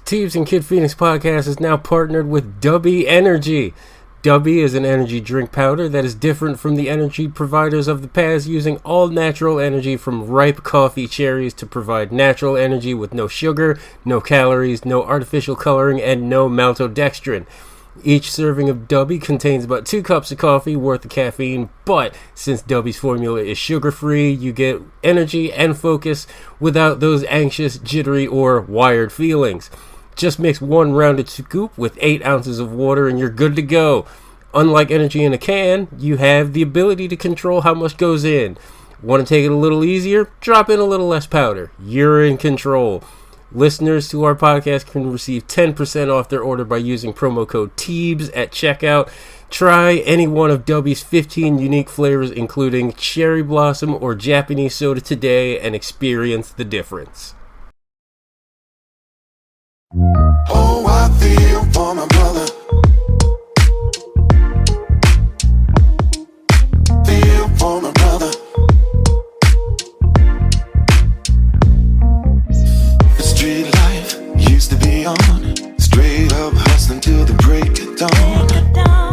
Teebs and KidPhoenix podcast is now partnered with Dubby Energy. Dubby is an energy drink powder that is different from the energy providers of the past, using all natural energy from ripe coffee cherries to provide natural energy with no sugar, no calories, no artificial coloring, and no maltodextrin. Each serving of Dubby contains about 2 cups of coffee worth of caffeine, but since Dubby's formula is sugar-free, you get energy and focus without those anxious, jittery, or wired feelings. Just mix 1 rounded scoop with 8 ounces of water and you're good to go. Unlike energy in a can, you have the ability to control how much goes in. Want to take it a little easier? Drop in a little less powder. You're in control. Listeners to our podcast can receive 10% off their order by using promo code Teebs at checkout. Try any one of Dubby's 15 unique flavors, including cherry blossom or Japanese soda today, and experience the difference. Oh, I feel for my brother. Feel for my brother. The street life used to be on. Straight up hustling till the break of dawn.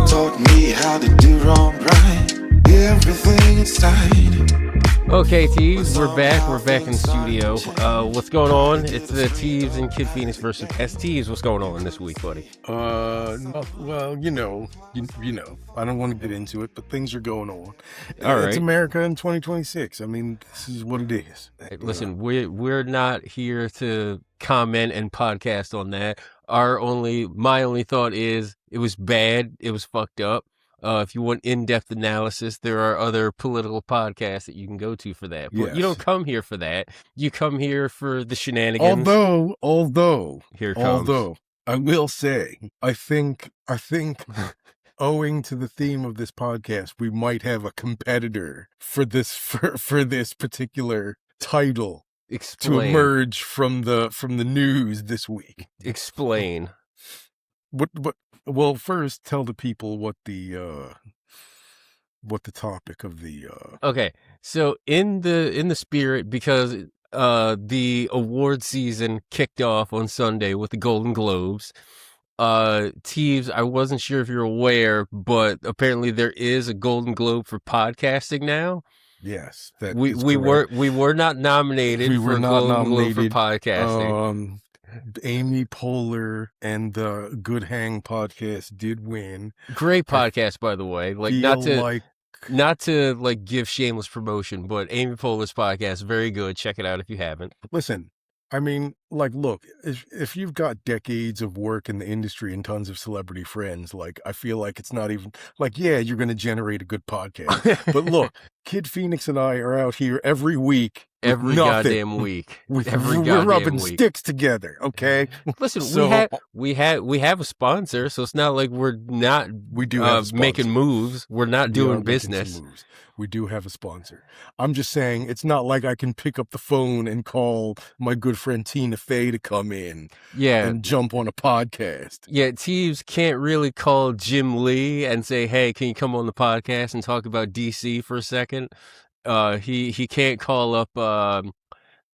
Taught me how to do wrong right. Everything inside. Okay, Teebs, we're back. We're back in the studio. What's going on? It's the Teebs and KidPhoenix versus Teebs. What's going on this week, buddy? Well, you know, I don't want to get into it, but things are going on. All right. It's America in 2026. I mean, this is what it is. Hey, listen, we're not here to comment and podcast on that. My only thought is it was bad. It was fucked up. If you want in-depth analysis, there are other political podcasts that you can go to for that. But Yes. You don't come here for that. You come here for the shenanigans. Although, Here it comes. I will say, I think, owing to the theme of this podcast, we might have a competitor for this particular title Explain. to emerge from the news this week. Explain. What? Well, first, tell the people what the topic of the. Okay, so in the spirit, because the award season kicked off on Sunday with the Golden Globes. Teebs, I wasn't sure if you're aware, but apparently there is a Golden Globe for podcasting now. Yes, that We is we correct. were not nominated We for were a not Golden Globe for nominated. podcasting. Amy Poehler and the Good Hang podcast did win. Great podcast, by the way. Like not to like give shameless promotion, but Amy Poehler's podcast, very good. Check it out if you haven't. Listen, I mean, like, look, if you've got decades of work in the industry and tons of celebrity friends, like, I feel like it's not even like, yeah, you're going to generate a good podcast. But look, KidPhoenix and I are out here every week. Every goddamn week. We're rubbing sticks together, okay? Listen, So- we have a sponsor, so it's not like we're not We do have a sponsor. making moves. We're not We are doing making some business. moves. We do have a sponsor. I'm just saying, it's not like I can pick up the phone and call my good friend Tina Fey to come in Yeah. and jump on a podcast. Yeah, Teebs can't really call Jim Lee and say, "Hey, can you come on the podcast and talk about DC for a second?" He can't call up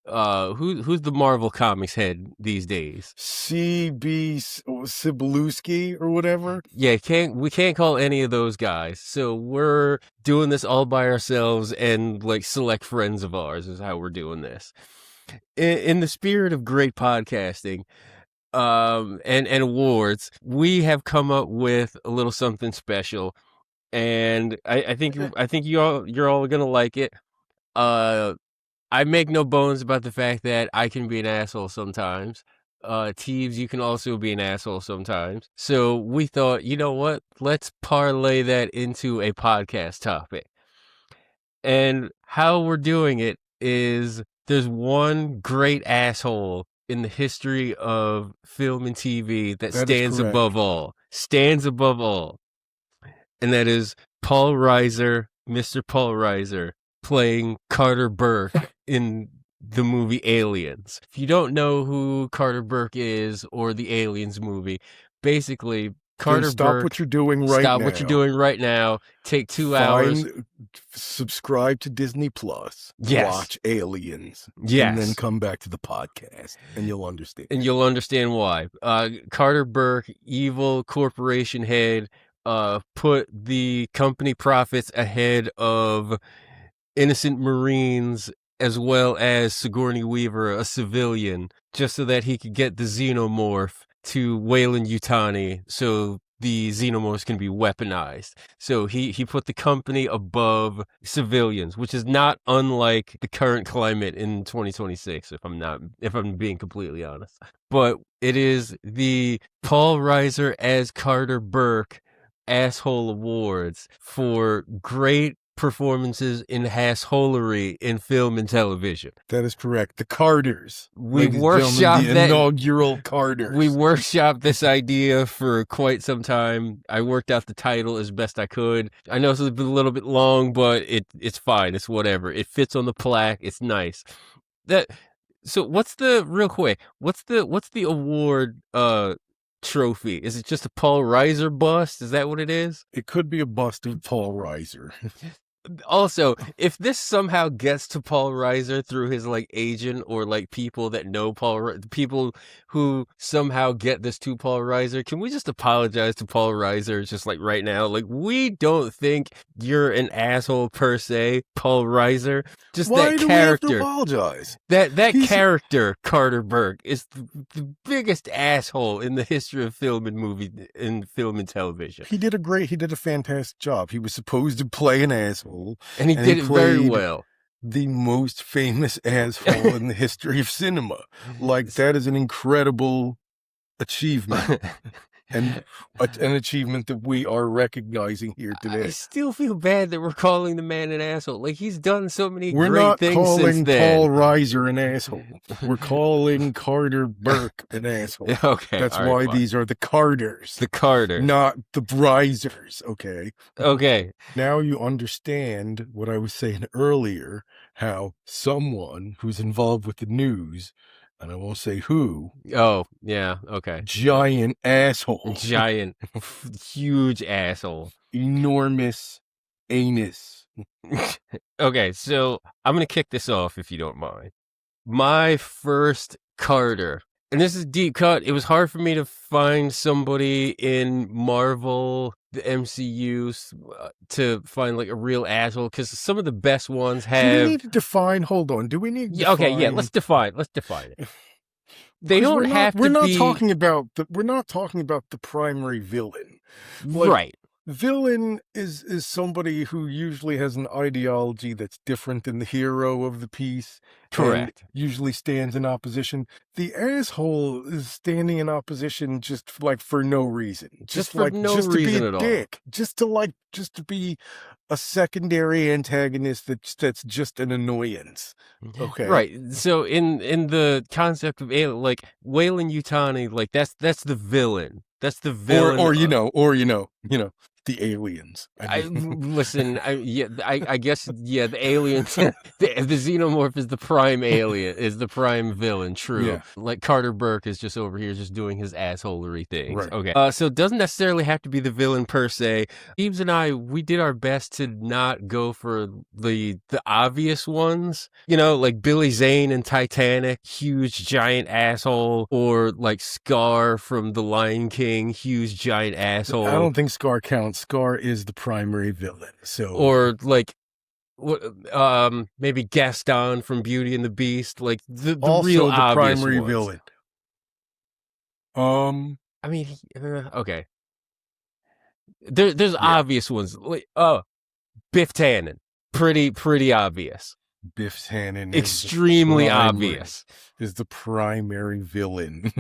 who's the Marvel Comics head these days? CB Cebulski or whatever. Yeah, we can't call any of those guys. So we're doing this all by ourselves and like select friends of ours is how we're doing this. In the spirit of great podcasting, and awards, we have come up with a little something special. And I think you're all gonna like it. I make no bones about the fact that I can be an asshole sometimes. Teebs, you can also be an asshole sometimes. So we thought, you know what? Let's parlay that into a podcast topic. And how we're doing it is there's one great asshole in the history of film and TV that stands correct. above all. Stands above all. And that is Paul Reiser, Mr. Paul Reiser, playing Carter Burke in the movie Aliens. If you don't know who Carter Burke is or the Aliens movie, basically Carter Then stop Burke, what you're doing right now. Stop what you're doing right now. Take 2 hours. Subscribe to Disney Plus. Yes. Watch Aliens. Yes. And then come back to the podcast, and you'll understand. And you'll understand why. Carter Burke, evil corporation head, put the company profits ahead of innocent Marines as well as Sigourney Weaver, a civilian, just so that he could get the xenomorph to Weyland-Yutani so the xenomorphs can be weaponized. So he put the company above civilians, which is not unlike the current climate in 2026, if I'm being completely honest. But it is the Paul Reiser as Carter Burke Asshole Awards for great performances in assholery in film and television. That is correct. The Carters. We workshopped the inaugural Carters. We workshopped this idea for quite some time. I worked out the title as best I could. I know it's a little bit long, but it's fine. It's whatever. It fits on the plaque. It's nice. So what's the award trophy? Is it just a Paul Reiser bust? Is that what it is? It could be a bust of Paul Reiser. Also, if this somehow gets to Paul Reiser through his agent or people that know people who somehow get this to Paul Reiser, can we just apologize to Paul Reiser just right now? We don't think you're an asshole per se, Paul Reiser. Just Why that do character. We have to apologize? That character, Carter Burke, is the biggest asshole in the history of film and television. He did a fantastic job. He was supposed to play an asshole. And he did it very well. The most famous asshole in the history of cinema. That is an incredible achievement. And an achievement that we are recognizing here today. I still feel bad that we're calling the man an asshole. He's done so many great things since then. We're not calling Paul Reiser an asshole. We're calling Carter Burke an asshole. Okay. That's why these are the Carters. The Carter. Not the Reisers, okay? Okay. Now you understand what I was saying earlier, how someone who's involved with the news, and I won't say who. Oh, yeah, okay. Giant asshole. Giant, huge asshole. Enormous anus. Okay, so I'm going to kick this off if you don't mind. My first Carter, and this is deep cut. It was hard for me to find somebody in Marvel, the MCU, to find a real asshole, because some of the best ones have. Do we need to define? Hold on. Do we need to define? Okay, yeah. Let's define it. They don't have to be. We're not talking about the primary villain, right? Villain is somebody who usually has an ideology that's different than the hero of the piece. Correct. Usually stands in opposition. The asshole is standing in opposition just for no reason. Just to be a dick. Just to be a secondary antagonist that's just an annoyance. Okay. Right. So in the concept of Weyland-Yutani, that's the villain. That's the villain. Or the aliens. I guess the aliens. the xenomorph is the prime alien, is the prime villain. True. Yeah. Carter Burke is just over here, just doing his assholery things. Right. Okay. So it doesn't necessarily have to be the villain per se. Teebs and I, we did our best to not go for the obvious ones. Like Billy Zane in Titanic, huge giant asshole, or Scar from The Lion King, huge giant asshole. I don't think Scar counts. Scar is the primary villain. Or maybe Gaston from Beauty and the Beast, the also real the obvious primary ones. Villain. I mean, okay. There's obvious ones. Biff Tannen, pretty obvious. Biff Tannen, extremely obvious, is the primary villain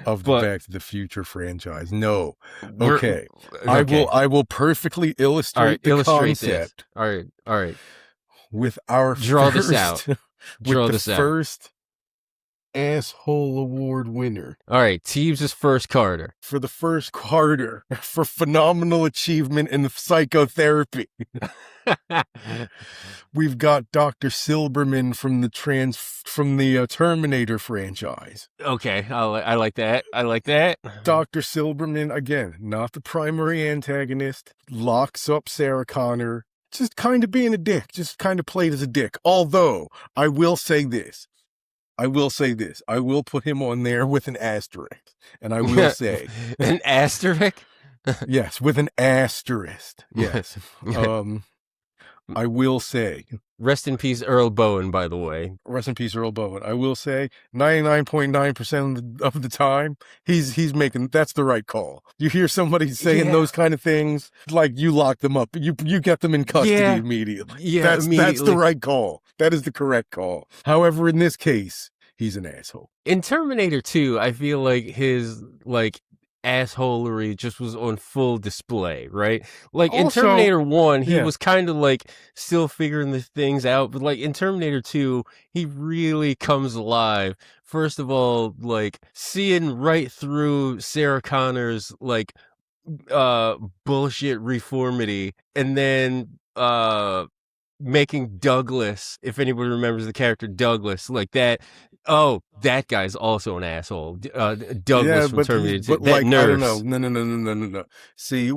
of the Back to the Future franchise. No, okay. I will perfectly illustrate the concept. This. All right. With our Draw this out. First asshole award winner. All right, Teebs' first Carter. For the first Carter, for phenomenal achievement in psychotherapy. We've got Dr. Silberman from the Terminator franchise. Okay, I like that. I like that. Dr. Silberman, again, not the primary antagonist, locks up Sarah Connor, just kind of being a dick, just kind of played as a dick. Although, I will say this. I will put him on there with an asterisk. And I will say... An asterisk? Yes, with an asterisk. Yes. I will say... Rest in peace, Earl Bowen, by the way. Rest in peace, Earl Bowen. I will say 99.9% of the time, he's making, that's the right call. You hear somebody saying those kind of things, like you lock them up. You get them in custody immediately. Yeah, that's the right call. That is the correct call. However, in this case, he's an asshole. In Terminator 2, I feel like his, assholery just was on full display, right? Like Also, in Terminator 1, he was kind of still figuring the things out, but in Terminator 2, he really comes alive. First of all, seeing right through Sarah Connor's bullshit reformity, and then making Douglas, if anybody remembers the character Douglas, that. Oh, that guy's also an asshole. Douglas from Terminator 2. But nurse. I don't know. No. See,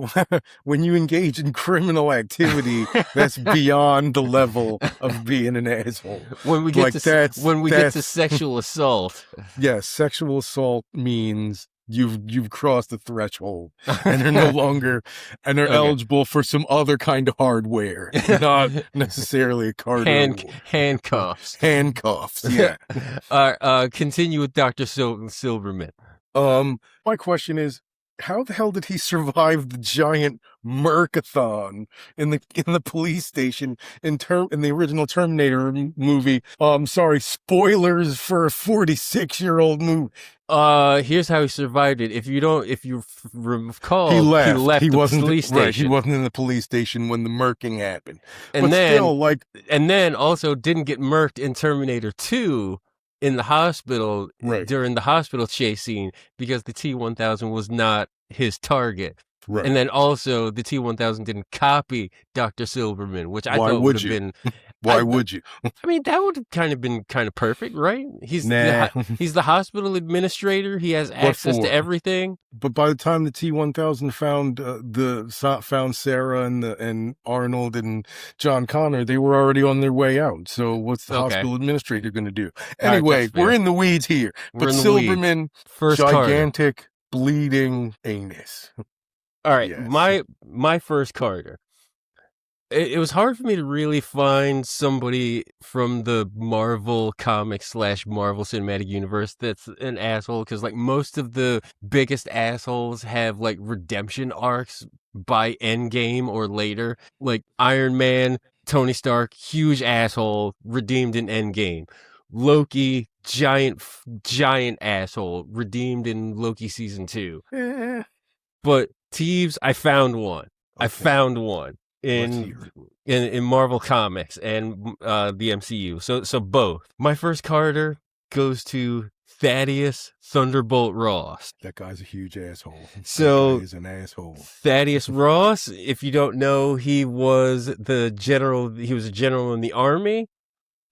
when you engage in criminal activity, that's beyond the level of being an asshole. When we get to sexual assault. Yes, sexual assault means you've crossed the threshold and are no longer and are eligible for some other kind of hardware, not necessarily a card. Handcuffs. Handcuffs, yeah. Continue with Dr. Silberman. My question is, how the hell did he survive the giant Mercathon in the police station in the original Terminator movie? Sorry, spoilers for a 46-year-old movie. Here's how he survived it. If you recall, he left the wasn't police station. Right, he wasn't in the police station when the murking happened. And then also didn't get murked in Terminator 2 in the hospital during the hospital chase scene because the T-1000 was not his target. Right. And then also the T-1000 didn't copy Dr. Silberman, which I thought would have been... Why would you? I mean, that would have kind of been kind of perfect, right? He's the hospital administrator. He has access to everything. But by the time the T-1000 found Sarah and Arnold and John Connor, they were already on their way out. So what's the hospital administrator going to do? Anyway, we're in the weeds here. But Silberman, first gigantic Carter. Bleeding anus. All right, yes. My first Carter. It was hard for me to really find somebody from the Marvel Comics / Marvel Cinematic Universe that's an asshole, because most of the biggest assholes have redemption arcs by Endgame or later. Like Iron Man, Tony Stark, huge asshole, redeemed in Endgame. Loki, giant asshole, redeemed in Loki season 2. But Teebs, I found one. Okay. I found one. In Marvel Comics and the MCU. So both. My first Carter goes to Thaddeus Thunderbolt Ross. That guy's a huge asshole. So that guy is an asshole. Thaddeus Ross, if you don't know, he was a general in the army,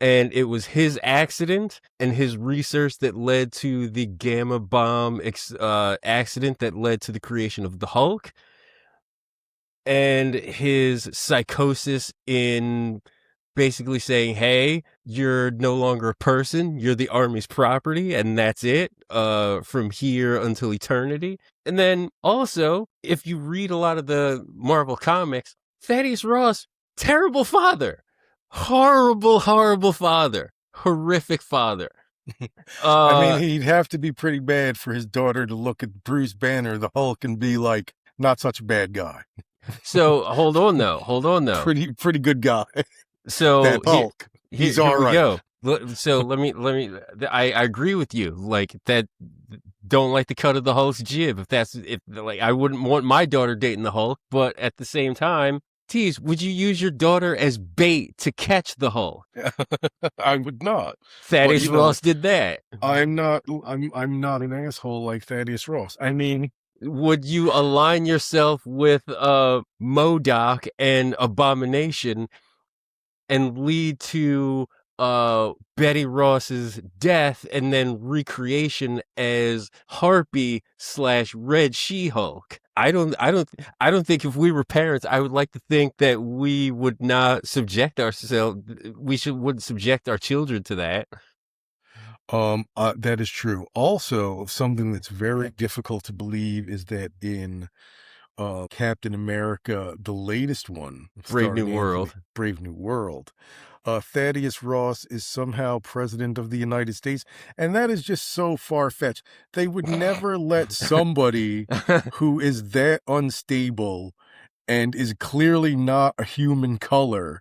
and it was his accident and his research that led to the gamma bomb accident that led to the creation of the Hulk. And his psychosis in basically saying, hey, you're no longer a person, you're the army's property, and that's it, from here until eternity. And then also, if you read a lot of the Marvel comics, Thaddeus Ross, terrible father. Horrible father. Horrific father. I mean, he'd have to be pretty bad for his daughter to look at Bruce Banner, the Hulk, and be like, not such a bad guy. So hold on though. Pretty good guy. So that Hulk, he's all right. Go. So let me. I agree with you. That. Don't like the cut of the Hulk's jib. If I wouldn't want my daughter dating the Hulk, but at the same time, Teebs, would you use your daughter as bait to catch the Hulk? I would not. Thaddeus Ross did that. I'm not an asshole like Thaddeus Ross. I mean, would you align yourself with MODOK and Abomination and lead to Betty Ross's death and then recreation as Harpy / Red She-Hulk? I don't think if we were parents, I would like to think that we would not subject ourselves. Wouldn't subject our children to that. That is true. Also, something that's very difficult to believe is that in Captain America, the latest one, Brave New World, Thaddeus Ross is somehow president of the United States, and that is just so far-fetched. They would never let somebody who is that unstable and is clearly not a human color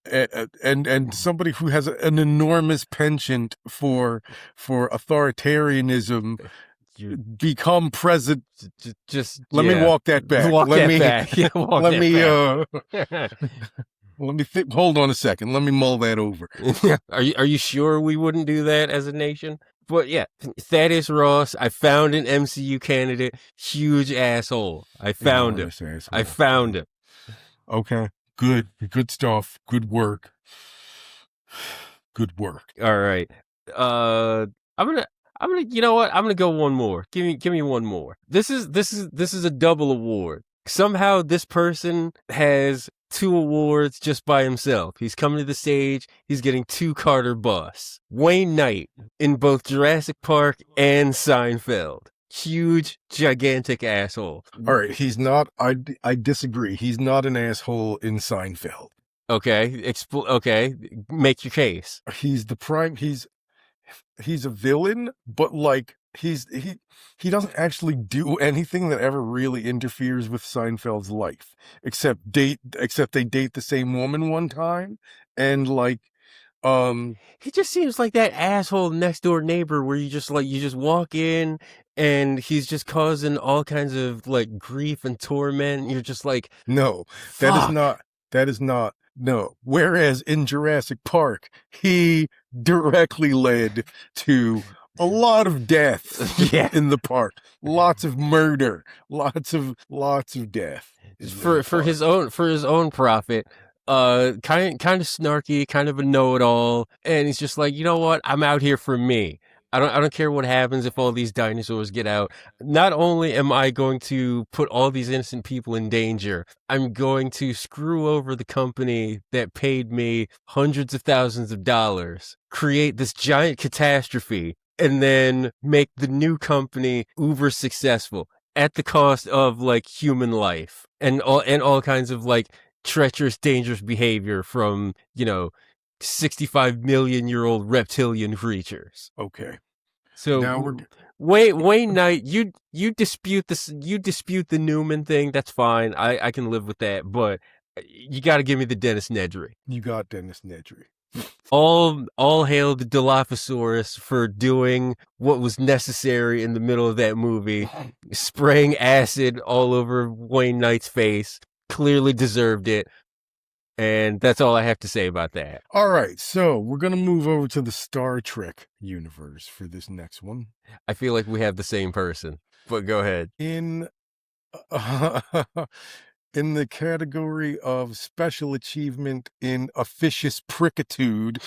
and somebody who has an enormous penchant for authoritarianism become president. Just let me walk that back. Let me think. Hold on a second. Let me mull that over. Are you sure we wouldn't do that as a nation? But yeah, Thaddeus Ross, I found an MCU candidate. Huge asshole. I found him. I found him. Okay. Good stuff. Good work. Good work. All right. I'm gonna. You know what? I'm gonna go one more. Give me one more. This is a double award. Somehow this person has 2 awards just by himself. He's coming to the stage. He's getting 2 Carter busts. Wayne Knight in both Jurassic Park and Seinfeld. Huge, gigantic asshole. All right, he's not. I disagree. He's not an asshole in Seinfeld. Okay, okay, make your case. He's the prime. He's a villain, but like he doesn't actually do anything that ever really interferes with Seinfeld's life, except they date the same woman one time, and like. He just seems like that asshole next door neighbor where you just walk in and he's just causing all kinds of like grief and torment. You're just like, no, fuck. that is not. No. Whereas in Jurassic Park, he directly led to a lot of death in the park. Lots of murder. Lots of death. For his own profit. Kind of snarky, kind of a know-it-all, and he's just like, you know what? I'm out here for me. I don't care what happens if all these dinosaurs get out. Not only am I going to put all these innocent people in danger, I'm going to screw over the company that paid me hundreds of thousands of dollars, create this giant catastrophe, and then make the new company uber successful at the cost of like human life and all kinds of like treacherous, dangerous behavior from, 65 million year old reptilian creatures. Okay. So now Wayne Knight, you dispute this, you dispute the Newman thing, that's fine. I can live with that, but you got to give me the Dennis Nedry. You got Dennis Nedry. All hail the Dilophosaurus for doing what was necessary in the middle of that movie, spraying acid all over Wayne Knight's face. Clearly deserved it. And that's all I have to say about that. All right. So we're going to move over to the Star Trek universe for this next one. I feel like we have the same person, but go ahead. In the category of special achievement in officious prickitude,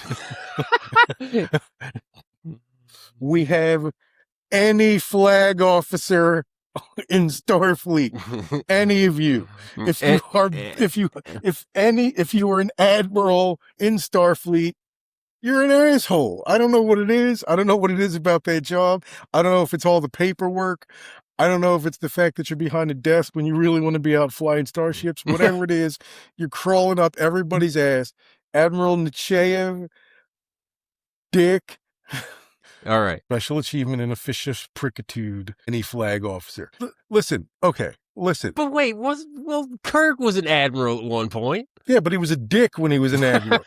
we have any flag officer in Starfleet. Any of you, if you are an admiral in Starfleet, you're an asshole. I don't know what it is. I don't know what it is about that job. I don't know if it's all the paperwork. I don't know if it's the fact that you're behind a desk when you really want to be out flying starships. Whatever it is, you're crawling up everybody's ass. Admiral Nechayev, dick. All right. Special achievement in officious prickitude, any flag officer. Listen. But wait, Kirk was an admiral at one point. Yeah, but he was a dick when he was an admiral.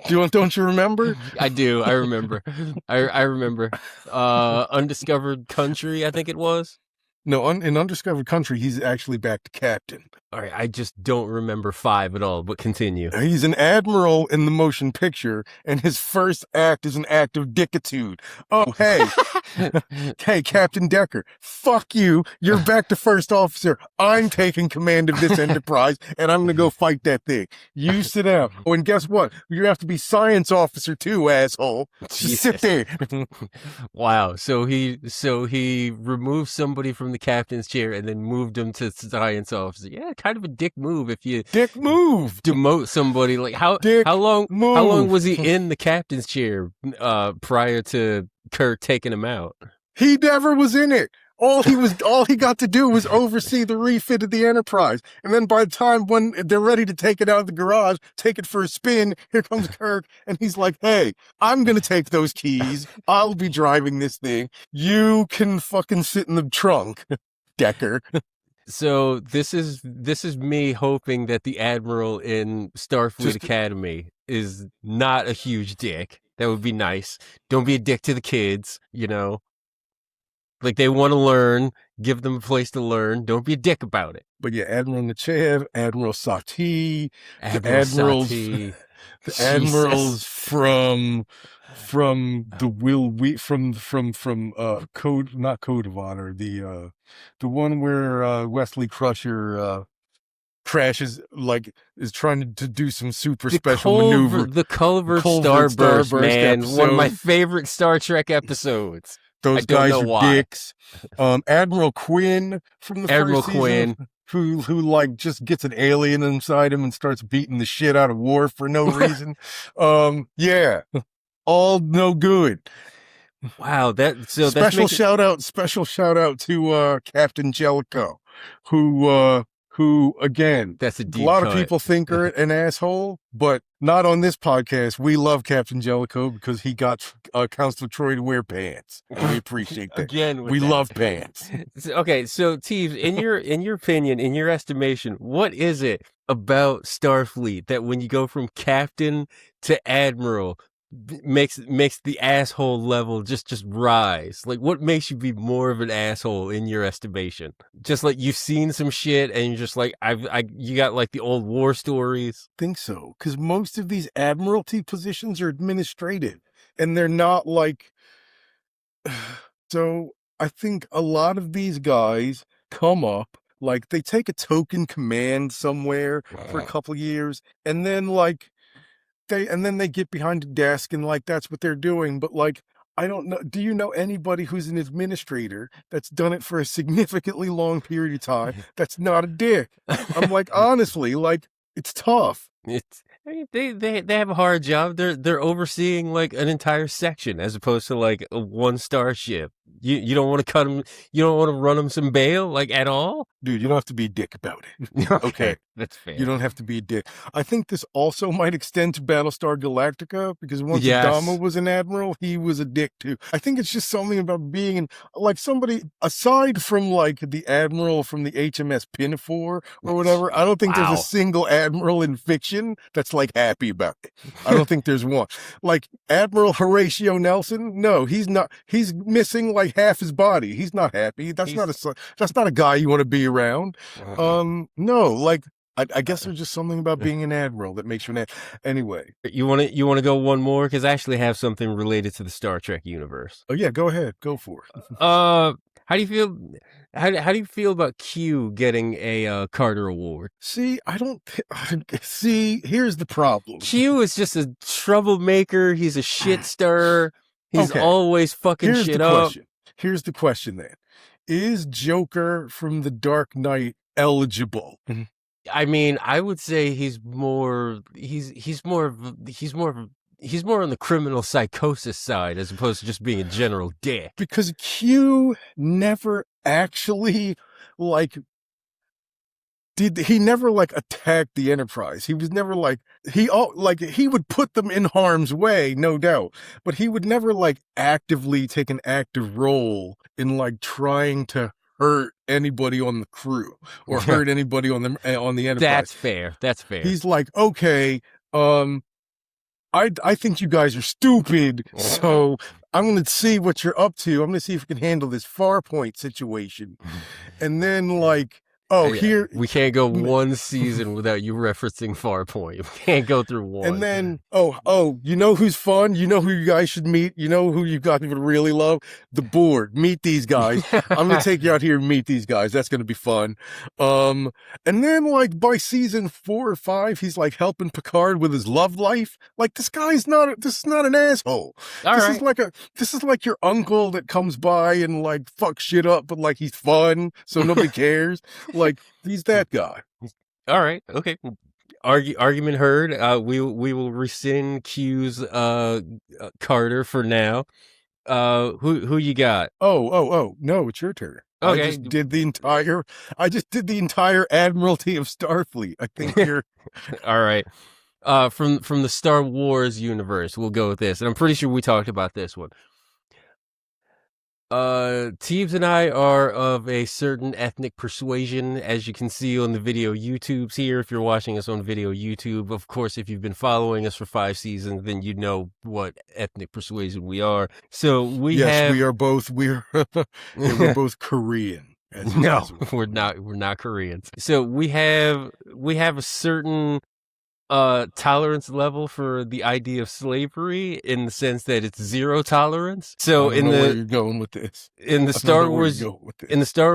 Don't you remember? I do. I remember. I remember. Undiscovered Country, I think it was. No, in Undiscovered Country, he's actually back to captain. All right, I just don't remember 5 at all, but continue. He's an admiral in the motion picture, and his first act is an act of dickitude. Oh, hey, hey, Captain Decker, fuck you. You're back to first officer. I'm taking command of this enterprise, and I'm going to go fight that thing. You sit down. Oh, and guess what? You have to be science officer too, asshole. Just sit there. Wow. So he removed somebody from the captain's chair and then moved him to science officer. Yeah, kind of a dick move if you demote somebody. Like how long was he in the captain's chair prior to Kirk taking him out? He never was in it. All he got to do was oversee the refit of the Enterprise. And then by the time when they're ready to take it out of the garage, take it for a spin, here comes Kirk, and he's like, hey, I'm going to take those keys. I'll be driving this thing. You can fucking sit in the trunk, Decker. So this is me hoping that the Admiral in Starfleet Academy is not a huge dick. That would be nice. Don't be a dick to the kids, you know. Like, they want to learn, give them a place to learn. Don't be a dick about it. But yeah, Admiral Nechayev, Admiral Satie, Satie. The admirals from Code, not Code of Honor, the one where Wesley Crusher crashes, like, is trying to do some super special maneuver. The Culver Starburst, man. Episode. One of my favorite Star Trek episodes. Those guys are dicks. Admiral Quinn from the first season, who like just gets an alien inside him and starts beating the shit out of Worf for no reason. Yeah, all no good. Wow, special shout out to Captain Jellicoe, who again, that's a lot of people think are an asshole, but not on this podcast. We love Captain Jellicoe because he got Counselor Troy to wear pants. We appreciate that. Again, we love pants. Okay, so Teebs, in your opinion, in your estimation, what is it about Starfleet that when you go from captain to admiral makes the asshole level just rise? Like, what makes you be more of an asshole in your estimation? Just like you've seen some shit and you're just like, you got like the old war stories. I think so, because most of these admiralty positions are administrative and they're not like, so I think a lot of these guys come up, like they take a token command somewhere for a couple of years and then like, they get behind a desk and like that's what they're doing. But like, I don't know. Do you know anybody who's an administrator that's done it for a significantly long period of time that's not a dick? I'm like, honestly, like it's tough. They have a hard job. They're overseeing like an entire section as opposed to like a 1-star ship. You don't want to cut them. You don't want to run them some bail like at all. Dude, you don't have to be a dick about it. Okay. That's fair. You don't have to be a dick. I think this also might extend to Battlestar Galactica because once Adama was an admiral, he was a dick too. I think it's just something about being like somebody aside from like the admiral from the HMS Pinafore or whatever. I don't think there's a single admiral in fiction that's like happy about it. I don't think there's one. Like Admiral Horatio Nelson. No, he's not. He's missing like half his body. He's not happy. That's not a guy you want to be around. No, like. I guess there's just something about being an admiral that makes you an admiral. Anyway. You want to go one more? Because I actually have something related to the Star Trek universe. Oh, yeah. Go ahead. Go for it. How do you feel? How do you feel about Q getting a Carter Award? See, here's the problem. Q is just a troublemaker. He's a shit stirrer. He's always fucking shit up. Here's the question then. Is Joker from The Dark Knight eligible? I mean, I would say he's more on the criminal psychosis side as opposed to just being a general dick. Because Q never actually he never attacked the Enterprise. He was never he would put them in harm's way, no doubt, but he would never actively take an active role in trying to hurt anybody on the crew or hurt anybody on the Enterprise. That's fair. He's like, okay, I think you guys are stupid, so I'm going to see what you're up to. I'm going to see if we can handle this Farpoint situation. And then like, oh, here we can't go one season without you referencing Farpoint. We can't go through one. And then, oh, you know who's fun? You know who you guys should meet? You know who you guys would really love? The Board. Meet these guys. I'm going to take you out here and meet these guys. That's going to be fun. And then like by season 4 or 5, he's like helping Picard with his love life. Like this is not an asshole. This is like your uncle that comes by and like fucks shit up, but like he's fun, so nobody cares. Like he's that guy. All right. Okay. Argument heard. We will rescind Q's Carter for now. Who you got? Oh, no, it's your turn. Okay. I just did the entire Admiralty of Starfleet. I think you're all right. From the Star Wars universe, we'll go with this. And I'm pretty sure we talked about this one. Teebs and I are of a certain ethnic persuasion, as you can see on the video YouTubes here. If you're watching us on video YouTube, of course, if you've been following us for 5 seasons, then you know what ethnic persuasion we are. So we are both we're both Korean. No, we're not. We're not Koreans. So we have a certain tolerance level for the idea of slavery, in the sense that it's zero tolerance. So where you're going with this. In the Star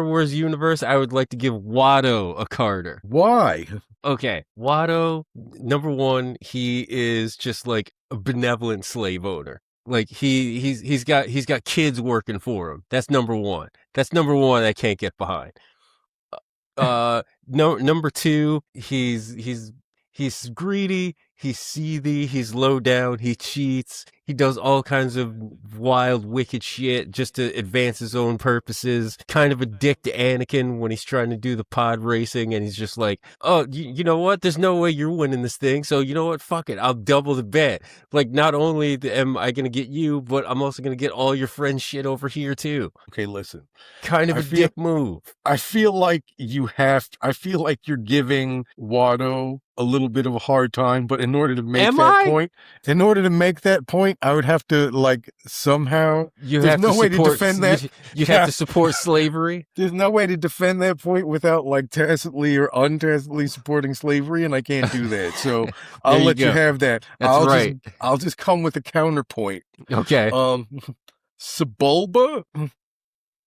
Wars universe, I would like to give Watto a Carter. Why? Okay, Watto, number one, he is just like a benevolent slave owner. Like he's got kids working for him. That's number one. That's number one I can't get behind. Number two, he's greedy, he's seethy, he's low down, he cheats, he does all kinds of wild, wicked shit just to advance his own purposes. Kind of a dick to Anakin when he's trying to do the pod racing, and he's just like, oh, you know what? There's no way you're winning this thing, so you know what? Fuck it, I'll double the bet. Like, not only am I going to get you, but I'm also going to get all your friends' shit over here, too. Okay, listen. Kind of a dick move. I feel like you're giving Watto a little bit of a hard time, but in order to make that point, I would have to like somehow. There's no way to defend that. You have to support slavery. There's no way to defend that point without like tacitly or untacitly supporting slavery, and I can't do that. So I'll let you have that. I'll just come with a counterpoint. Okay. Sebulba,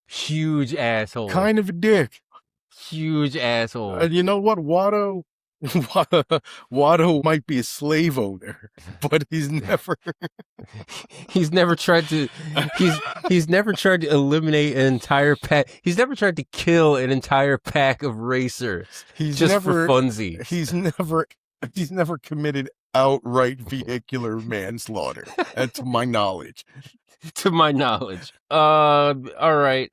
huge asshole. Kind of a dick. Huge asshole. And you know what, Watto might be a slave owner, but he's never tried to eliminate an entire pack. He's never tried to kill an entire pack of racers for funsies. He's never committed outright vehicular manslaughter, to my knowledge. To my knowledge. All right.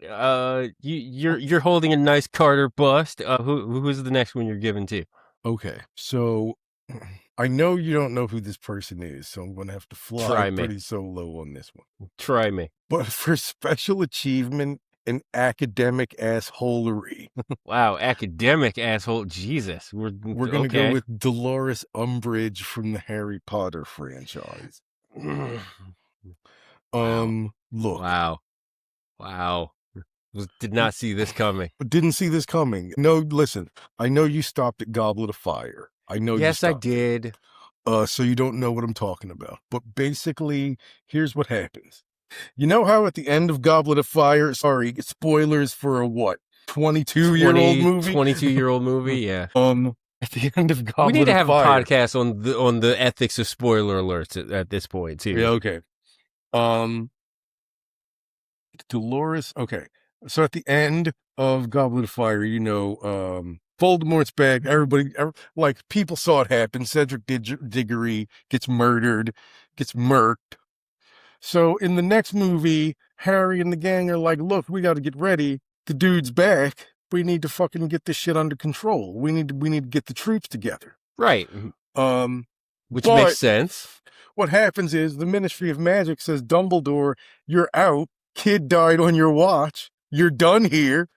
You're holding a nice Carter bust. Who's the next one you're giving to? Okay, so I know you don't know who this person is, so I'm going to have to fly pretty solo on this one. Try me. But for special achievement in academic assholery. Wow, academic asshole. Jesus. We're going to go with Dolores Umbridge from the Harry Potter franchise. Look. Wow. Did not see this coming. Didn't see this coming. No, listen. I know you stopped at Goblet of Fire. I know. Yes, I did. So you don't know what I'm talking about. But basically, here's what happens. You know how at the end of Goblet of Fire, sorry, spoilers for a 22-year-old movie? 22-year-old movie, yeah. At the end of Goblet of Fire. We need to have a podcast on the ethics of spoiler alerts at this point, too. Yeah, okay. Dolores, okay. So at the end of Goblet of Fire, Voldemort's back. Everybody, people saw it happen. Cedric Diggory gets murdered, gets murked. So in the next movie, Harry and the gang are like, look, we got to get ready. The dude's back. We need to fucking get this shit under control. We need to get the troops together. Right. Which makes sense. What happens is the Ministry of Magic says, Dumbledore, you're out. Kid died on your watch. You're done here.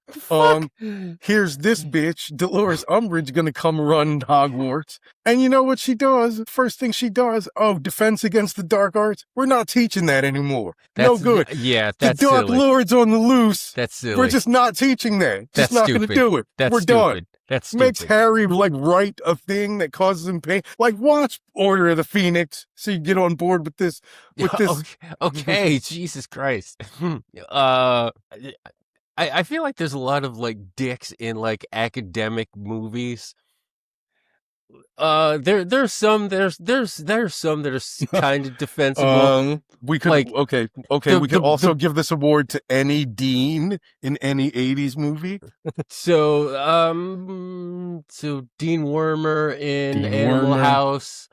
Here's this bitch, Dolores Umbridge, gonna come run Hogwarts. And you know what she does? First thing she does, defense against the dark arts. We're not teaching that anymore. No good. Yeah, that's the Dark silly. Lord's on the loose. That's silly. We're just not teaching that. Just That's not stupid. gonna do it. That's We're stupid. done. That's stupid. Makes Harry write a thing that causes him pain. Watch Order of the Phoenix, so you get on board with this. Okay, Jesus Christ. I feel like there's a lot of dicks in academic movies. There's some that are kind of defensible. We could we could also give this award to any dean in any 80s movie. So Dean Wormer in Animal House.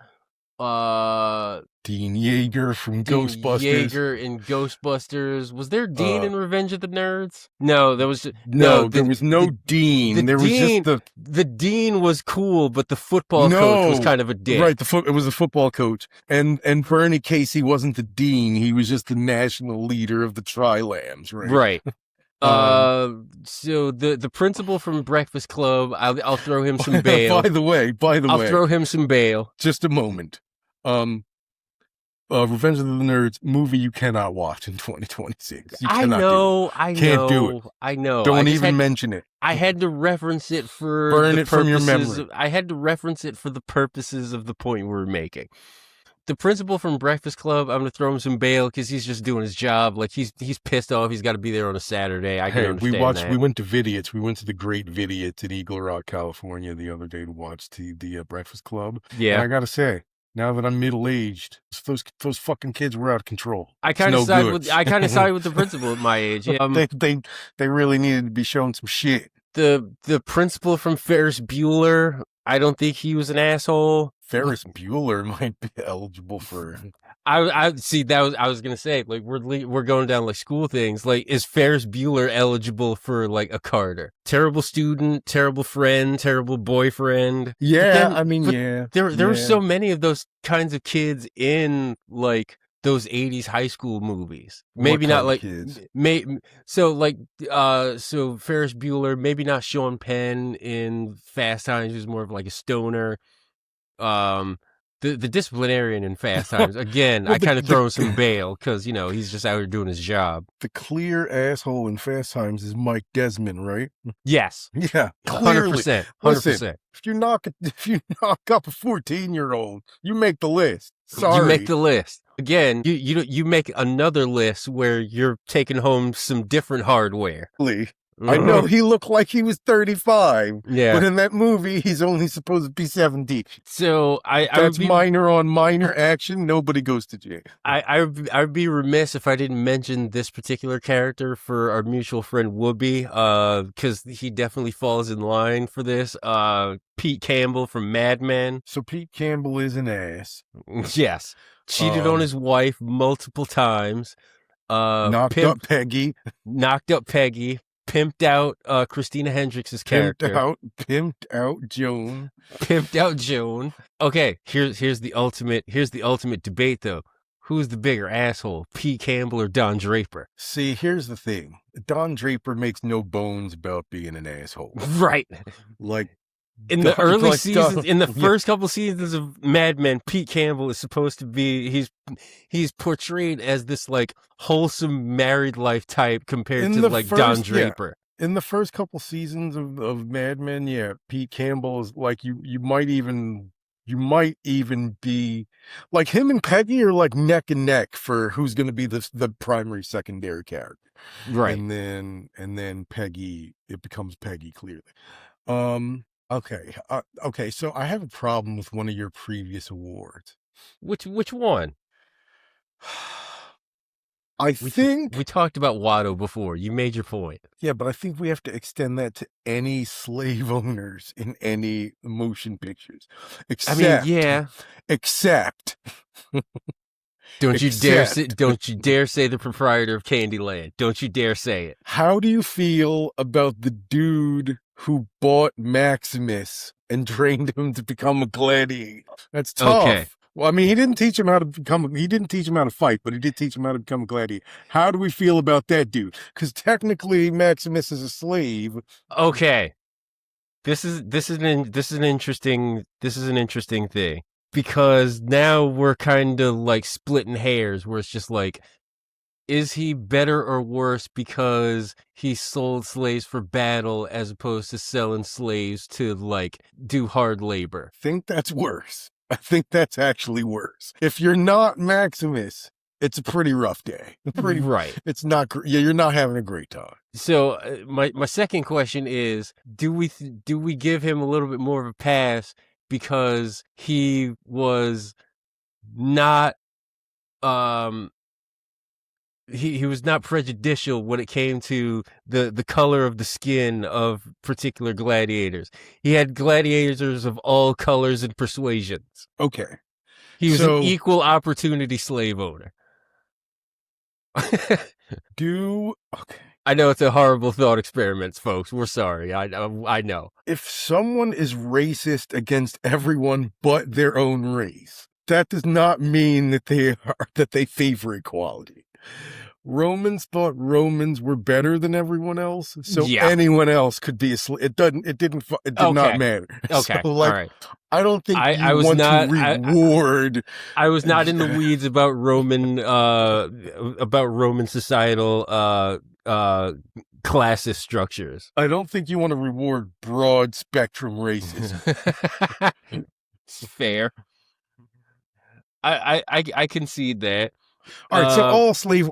Dean Yeager from Ghostbusters. Yeager in Ghostbusters. Was there Dean in Revenge of the Nerds? No, there was there was no Dean. There was just the Dean was cool, but the football coach was kind of a dick. Right, it was a football coach. And for any case, he wasn't the dean. He was just the national leader of the Tri-Lambs, right? Right. So the principal from Breakfast Club, I'll throw him some bail. By the way, I'll throw him some bail. Just a moment. Revenge of the Nerds movie you cannot watch in 2026. You cannot Can't do it. I know. Don't even mention it. I had to reference it for burn it from your memory. I had to reference it for the purposes of the point we were making. The principal from Breakfast Club, I'm gonna throw him some bail because he's just doing his job. He's pissed off. He's got to be there on a Saturday. I can understand that. We went to Vidiots. We went to the Great Vidiots in Eagle Rock, California, the other day to watch the Breakfast Club. Yeah, and I gotta say, now that I'm middle aged, those fucking kids were out of control. I kind of side with the principal at my age. Yeah. They really needed to be shown some shit. The principal from Ferris Bueller, I don't think he was an asshole. Ferris Bueller might be eligible for. I see that I was gonna say we're going down school things. Is Ferris Bueller eligible for a Carter? Terrible student, terrible friend, terrible boyfriend. Yeah, There were so many of those kinds of kids in those 80s high school movies. Maybe not kids. So Ferris Bueller, maybe not Sean Penn in Fast Times, who's more of a stoner. The disciplinarian in Fast Times, again, I kind of throw him some bail because he's just out here doing his job. The clear asshole in Fast Times is Mike Desmond, right? Yes. Yeah, clearly. 100%. Listen, if you knock up a 14-year-old, you make the list. Sorry. You make the list. Again, you make another list where you're taking home some different hardware. I know he looked like he was 35. Yeah. But in that movie, he's only supposed to be 70. So that's minor on minor action. Nobody goes to jail. I would be remiss if I didn't mention this particular character for our mutual friend Whoopi, because he definitely falls in line for this. Pete Campbell from Mad Men. So Pete Campbell is an ass. Yes. Cheated on his wife multiple times. Knocked up Peggy. Pimped out Christina Hendricks' character. Pimped out Joan. Pimped out Joan. Okay, here's the ultimate debate though. Who's the bigger asshole, Pete Campbell or Don Draper? See, here's the thing. Don Draper makes no bones about being an asshole. Right. In the early seasons, in the first couple seasons of Mad Men, Pete Campbell is supposed to be, he's portrayed as this wholesome married life type compared to Don Draper. Yeah. In the first couple seasons of Mad Men, yeah, Pete Campbell is you might even be him and Peggy are neck and neck for who's going to be the primary secondary character. Right. And then Peggy, it becomes Peggy clearly. Okay. So I have a problem with one of your previous awards. Which one? I think we talked about Watto before. You made your point. Yeah, but I think we have to extend that to any slave owners in any motion pictures. Except. Don't you dare say the proprietor of Candyland. Don't you dare say it. How do you feel about the dude who bought Maximus and trained him to become a gladiator? That's tough. Okay. Well, I mean, he didn't teach him how to fight, but he did teach him how to become a gladiator. How do we feel about that dude? Because technically Maximus is a slave. Okay. This is an interesting thing, because now we're kind of like splitting hairs, where it's just like, is he better or worse because he sold slaves for battle as opposed to selling slaves to like do hard labor? I think that's worse. I think that's actually worse. If you're not Maximus, it's a pretty rough day. Right. It's not. You're not having a great time. So my second question is, do we give him a little bit more of a pass because he was not he was not prejudicial when it came to the color of the skin of particular gladiators? He had gladiators of all colors and persuasions. Okay. He was an equal opportunity slave owner. Okay. I know it's a horrible thought experiment, folks. We're sorry. I know. If someone is racist against everyone but their own race, that does not mean that they favor equality. Romans thought Romans were better than everyone else, so anyone else could be a slave. It did not matter. Okay, so, like, all right. I don't think I was want to reward. I was not in the weeds about Roman societal classist structures. I don't think you want to reward broad spectrum racism. Fair. I concede that. All right, so all slave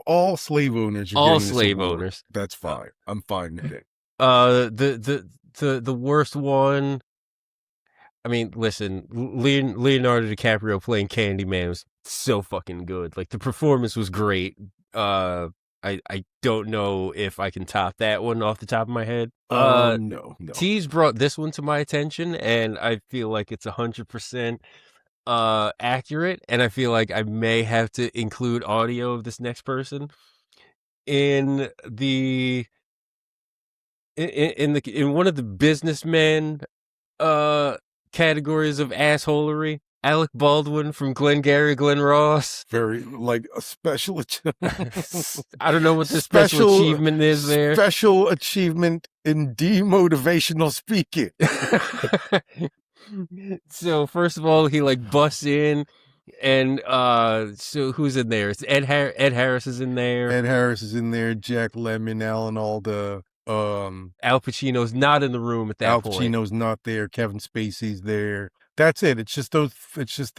owners. All slave owners. That's fine. I'm fine with it. The worst one. I mean, listen, Leonardo DiCaprio playing Candyman was so fucking good. Like, the performance was great. I don't know if I can top that one off the top of my head. No. Teebs brought this one to my attention, and I feel like it's 100% accurate, and I feel like I may have to include audio of this next person in one of the businessmen categories of assholery. Alec Baldwin from Glengarry Glen Ross. Very, like, a special I don't know what the special achievement is there. Special achievement in demotivational speaking. So first of all, he like busts in, and so who's in there? It's Ed Harris is in there. Ed Harris is in there. Jack Lemmon, Alan Alda. Al Pacino's not in the room at that point. Al Pacino's not there. Kevin Spacey's there. That's it. It's just the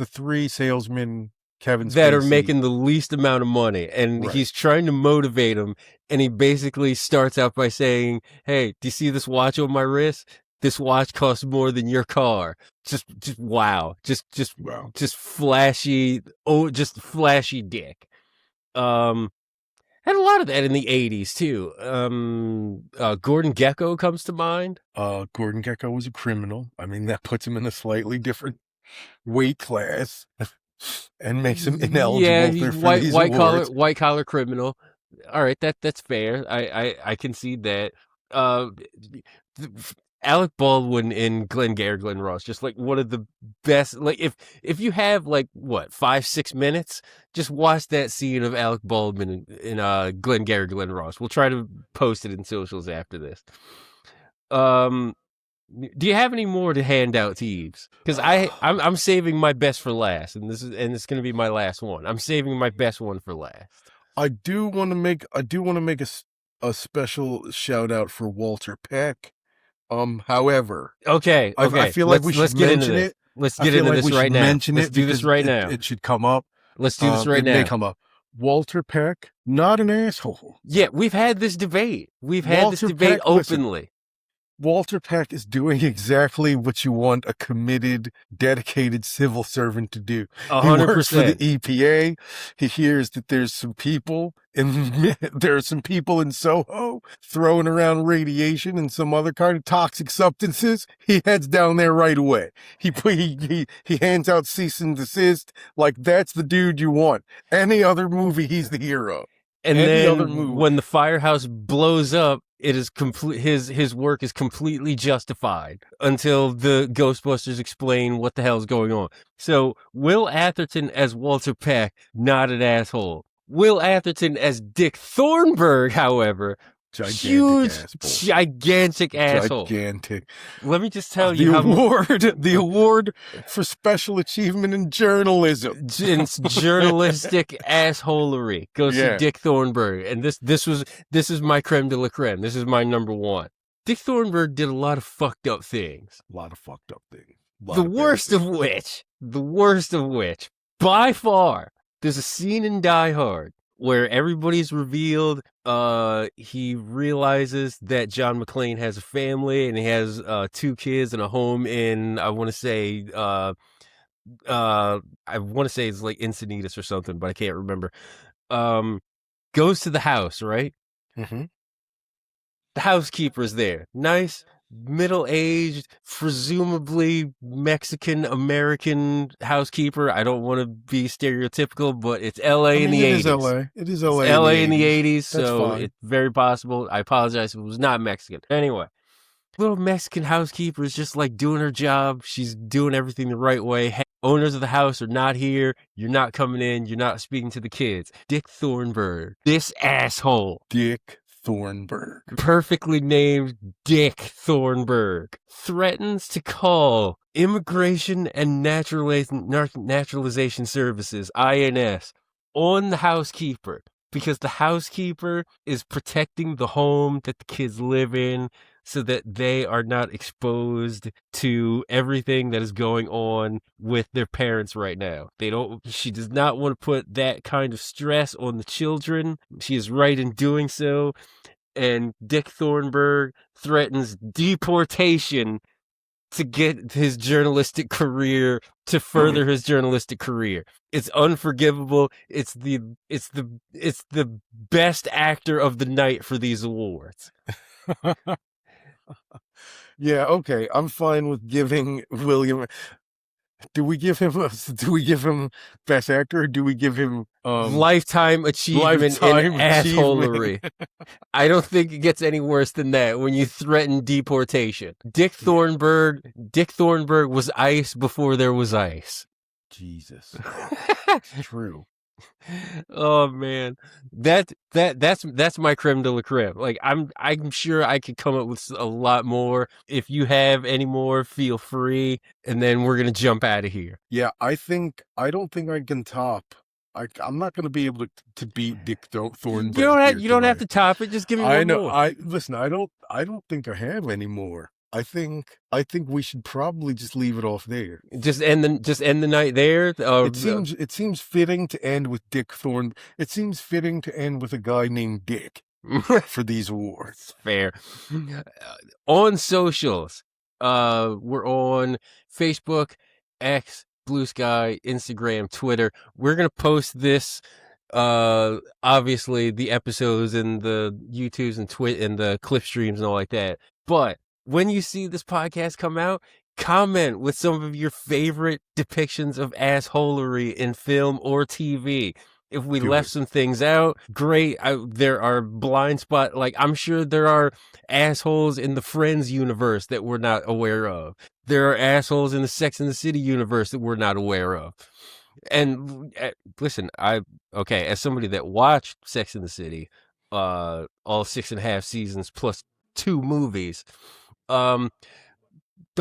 three salesmen. Kevin Spacey, that are making the least amount of money, and he's trying to motivate them, and he basically starts out by saying, "Hey, do you see this watch on my wrist? This watch costs more than your car." Just wow. Just flashy. Oh, just flashy dick. Had a lot of that in the 80s too. Gordon Gekko comes to mind. Gordon Gekko was a criminal. I mean, that puts him in a slightly different weight class and makes him ineligible. Yeah, he's white collar criminal. All right, that's fair. I concede that. Alec Baldwin in Glengarry Glen Ross, just like one of the best. Like, if you have like 5-6 minutes, just watch that scene of Alec Baldwin in Glengarry Glen Ross. We'll try to post it in socials after this. Do you have any more to hand out, Teebs? Because I'm saving my best for last, and it's going to be my last one. I'm saving my best one for last. I do want to make a special shout out for Walter Peck. However, okay. I feel like we should mention it. Let's get into this right now. Let's do this right now. It should come up. Let's do this right now. It may come up. Walter Peck, not an asshole. Yeah, we've had this debate. Openly. Walter Peck is doing exactly what you want a committed, dedicated civil servant to do. 100%. He works for the EPA. He hears that there's some people in Soho throwing around radiation and some other kind of toxic substances. He heads down there right away. He hands out cease and desist. Like, that's the dude you want. Any other movie, he's the hero. And then when the firehouse blows up, it is complete. His work is completely justified until the Ghostbusters explain what the hell is going on. So Will Atherton as Walter Peck, not an asshole. Will Atherton as Dick Thornburg, however, gigantic asshole. Gigantic. Let me just tell you the award for special achievement in journalism. It's journalistic assholery goes to Dick Thornburg, and this is my creme de la creme. This is my number one. Dick Thornburg did a lot of fucked up things. The worst of which, by far, there's a scene in Die Hard where everybody's revealed. He realizes that John McClane has a family and he has 2 kids and a home in, I want to say it's like Encinitas or something, but I can't remember. Goes to the house, right? Mm-hmm. The housekeeper's there. Nice, middle-aged, presumably Mexican-American housekeeper. I don't want to be stereotypical, but it's L.A. in the 80s. It is L.A. L.A. in the 80s, That's so fine. it's very possible. I apologize if it was not Mexican. Anyway, little Mexican housekeeper is just like doing her job. She's doing everything the right way. Hey, owners of the house are not here. You're not coming in. You're not speaking to the kids. Dick Thornburg, this asshole. Dick Thornburg. Perfectly named Dick Thornburg threatens to call Immigration and Naturalization Services, INS, on the housekeeper because the housekeeper is protecting the home that the kids live in so that they are not exposed to everything that is going on with their parents right now. She does not want to put that kind of stress on the children. She is right in doing so. And Dick Thornburg threatens deportation to get his journalistic career, to further his journalistic career. It's unforgivable. It's the best actor of the night for these awards. Yeah, okay. I'm fine with giving William. Do we give him best actor, or do we give him lifetime achievement in assholery? I don't think it gets any worse than that when you threaten deportation. Dick Thornburg was ice before there was ice. Jesus. True. Oh man, that's my creme de la creme. Like I'm sure I could come up with a lot more. If you have any more, feel free, and then we're gonna jump out of here. Yeah, I don't think I can top. I'm not gonna be able to beat Dick Thornburg. You don't have to top it. Just give me one more. I don't think I have any more. I think we should probably just leave it off there. Just end the night there. It seems fitting to end with Dick Thorne. It seems fitting to end with a guy named Dick for these awards. Fair. On socials, we're on Facebook, X, Blue Sky, Instagram, Twitter. We're gonna post this. Obviously the episodes and the YouTubes and the clip streams and all like that. But when you see this podcast come out, comment with some of your favorite depictions of assholery in film or TV. If we left some things out, great. There are blind spots. Like, I'm sure there are assholes in the Friends universe that we're not aware of. There are assholes in the Sex and the City universe that we're not aware of. And listen, as somebody that watched Sex and the City, all 6.5 seasons plus 2 movies, don't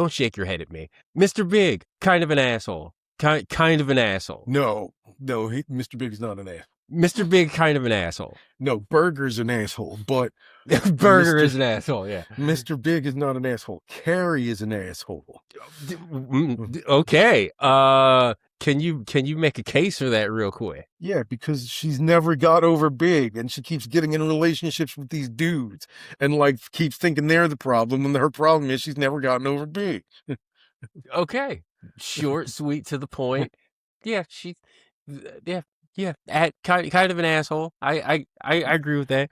shake your head at me. Mr. Big, kind of an asshole. Kind of an asshole. No, Mr. Big is not an asshole. Mr. Big, kind of an asshole. No, Burger's an asshole, but Burger is an asshole. Yeah, Mr. Big is not an asshole. Carrie is an asshole. Okay. Can you make a case for that real quick? Yeah, because she's never got over Big, and she keeps getting in relationships with these dudes, and like keeps thinking they're the problem, when her problem is she's never gotten over Big. Okay, short, sweet, to the point. Yeah, kind of an asshole. I agree with that.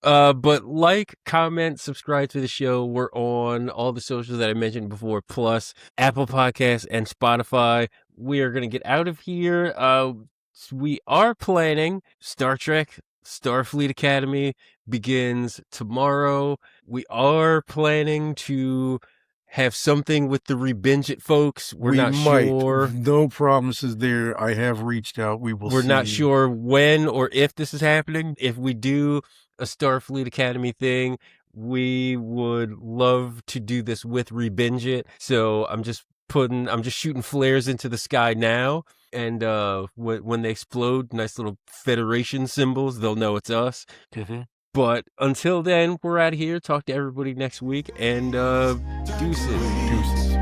But like, comment, subscribe to the show. We're on all the socials that I mentioned before, plus Apple Podcasts and Spotify. We are going to get out of here. We are planning Star Trek Starfleet Academy begins tomorrow. We are planning to have something with the Rebinge It folks. We're not sure. No promises there. I have reached out. We're not sure when or if this is happening. If we do a Starfleet Academy thing, we would love to do this with Rebinge It. So I'm just shooting flares into the sky now. And when they explode, nice little Federation symbols, they'll know it's us. Mm-hmm. But until then, we're out of here. Talk to everybody next week, and deuces.